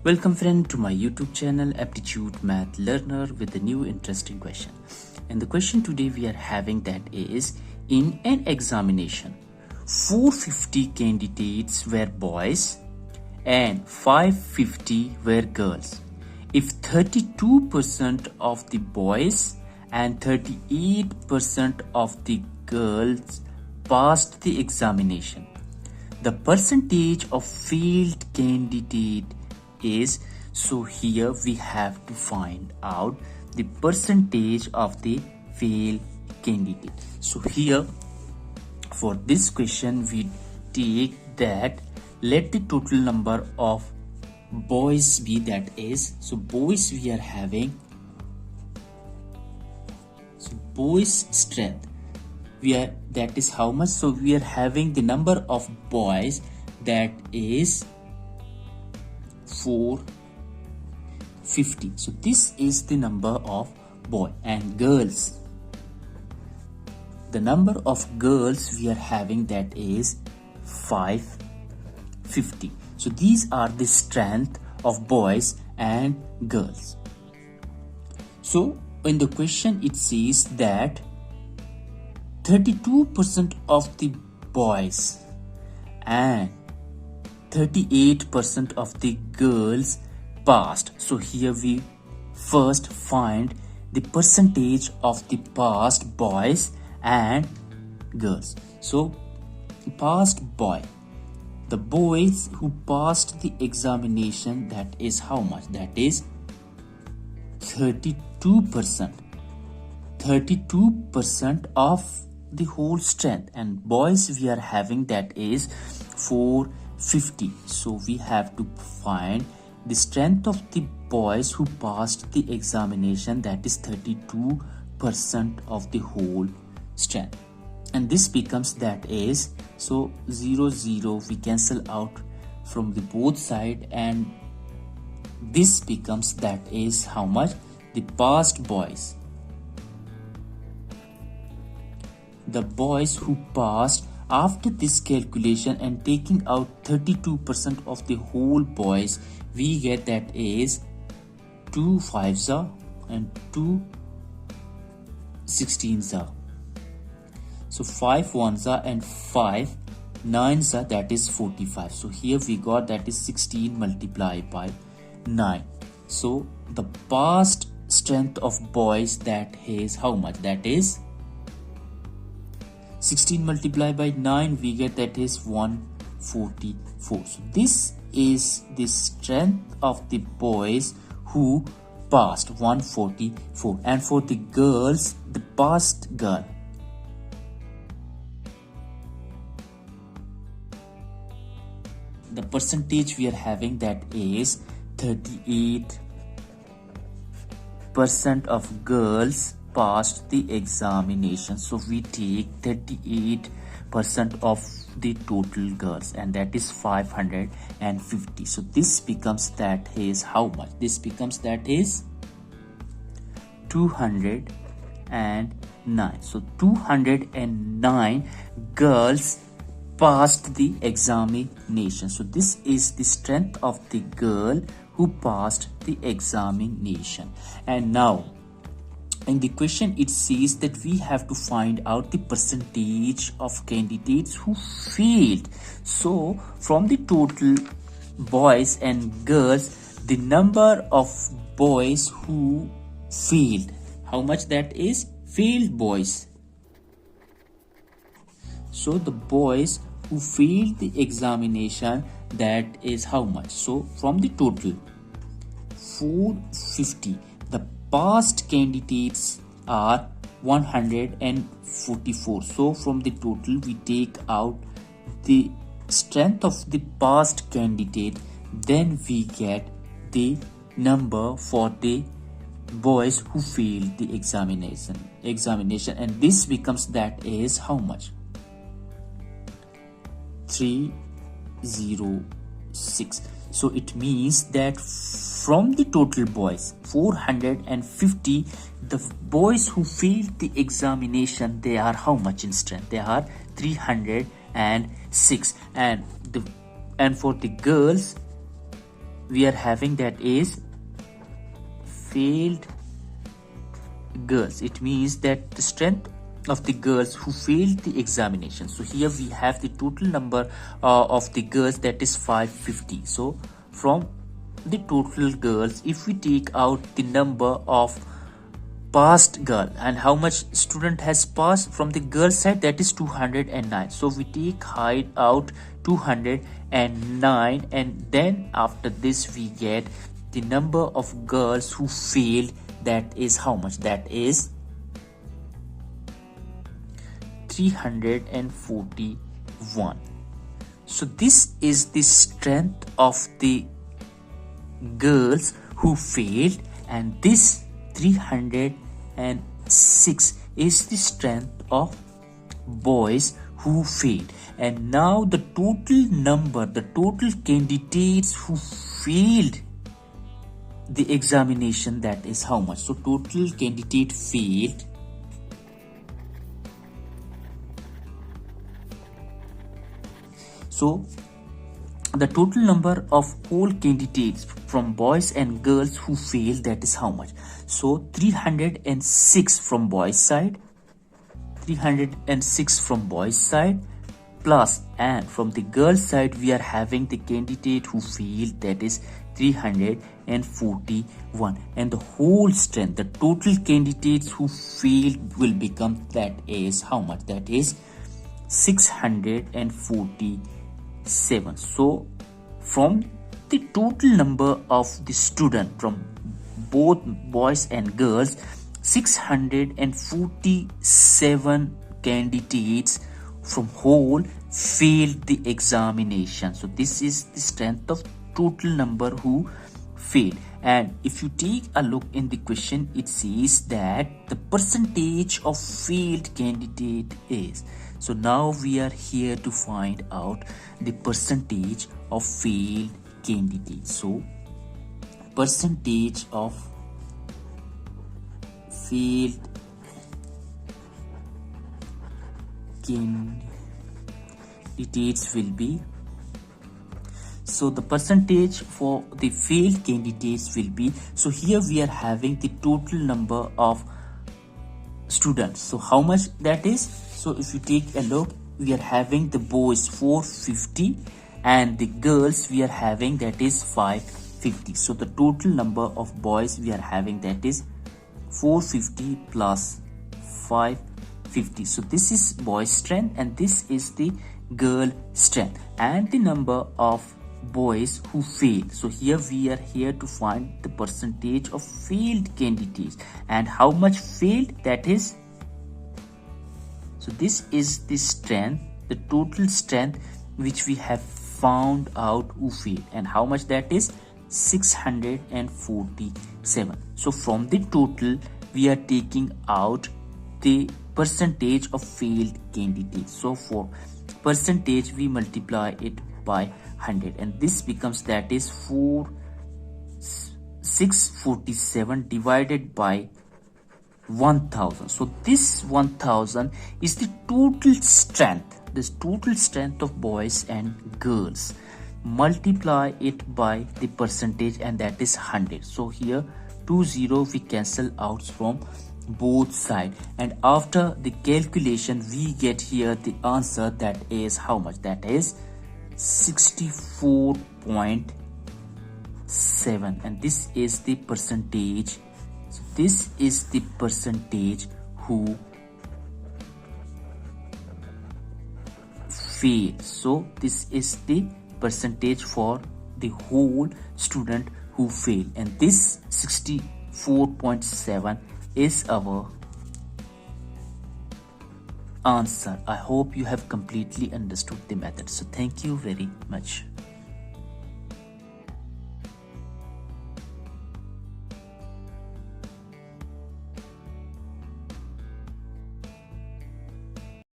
Welcome friend to my YouTube channel Aptitude Math Learner with a new interesting question. And the question today we are having that is, in an examination 450 candidates were boys and 550 were girls. If 32% of the boys and 38% of the girls passed the examination, the percentage of failed candidate is, so here we have to find out the percentage of the failed candidate. So here for this question we take that let the total number of boys be, that is, so boys we are having, so boys strength we are, that is how much, so we are having the number of boys that is 450. So this is the number of boy, and girls, the number of girls we are having that is 550. So these are the strength of boys and girls. So in the question it says that 32% of the boys and 38% of the girls passed. So here we first find the percentage of the passed boys and girls. So passed boy, the boys who passed the examination, that is how much, that is 32%. 32% of the whole strength, and boys we are having that is 450. So we have to find the strength of the boys who passed the examination, that is 32% of the whole strength, and this becomes that is, so 0 0 we cancel out from the both side, and this becomes that is how much, the passed boys, the boys who passed after this calculation and taking out 32% of the whole boys, we get that is 2 5s and 2 16s. So 5 1s and 5 9s, that is 45. So here we got that is 16 multiplied by 9. So the past strength of boys, that is how much, that is 16 multiplied by 9, we get that is 144. So this is the strength of the boys who passed, 144. And for the girls, the passed girl, the percentage we are having that is 38% of girls passed the examination. So we take 38% of the total girls, and that is 550. So this becomes that is how much, this becomes that is 209. So 209 girls passed the examination. So this is the strength of the girl who passed the examination. And now in the question it says that we have to find out the percentage of candidates who failed. So from the total boys and girls, the number of boys who failed, how much that is, failed boys. So the boys who failed the examination, that is how much, so from the total 450, the passed candidates are 144. So from the total we take out the strength of the passed candidate, then we get the number for the boys who failed the examination, and this becomes that is how much, 306. So it means that from the total boys 450, the boys who failed the examination, they are how much in strength, they are 306, and for the girls we are having that is failed girls. It means that the strength of the girls who failed the examination. So here we have the total number of the girls, that is 550. So from the total girls, if we take out the number of passed girl and how much student has passed from the girl side, that is 209. So we take height out 209, and then after this we get the number of girls who failed, that is how much, that is 341. So this is the strength of the girls who failed, and this 306 is the strength of boys who failed. And now the total number, the total candidates who failed the examination, that is how much. So total candidate failed, so the total number of whole candidates from boys and girls who failed, that is how much. So 306 from boys side, 306 from boys side plus, and from the girls side we are having the candidate who failed, that is 341, and the whole strength, the total candidates who failed will become, that is how much, that is 647. So from the total number of the student from both boys and girls, 647 candidates from whole failed the examination. So this is the strength of total number who failed. And if you take a look in the question, it says that the percentage of failed candidate is. So now we are here to find out the percentage of failed candidates. So percentage of failed candidates will be, so the percentage for the failed candidates will be, so here we are having the total number of students. So how much that is? So if you take a look, we are having the boys 450 and the girls we are having, that is 550. So the total number of boys we are having, that is 450 plus 550. So this is boys strength and this is the girl strength, and the number of boys who failed. So here we are here to find the percentage of failed candidates and how much failed, that is, so this is the strength, the total strength which we have found out who failed, and how much that is 647. So from the total we are taking out the percentage of failed candidates. So for percentage we multiply it by 100 and this becomes, that is 647 divided by 1000. So this 1000 is the total strength, this total strength of boys and girls. Multiply it by the percentage and that is 100. So here 20 we cancel out from both sides, and after the calculation we get here the answer, that is how much, that is 64.7, and this is the percentage. So this is the percentage who fail. So this is the percentage for the whole student who fail, and this 64.7 is our answer. I hope you have completely understood the method. So thank you very much.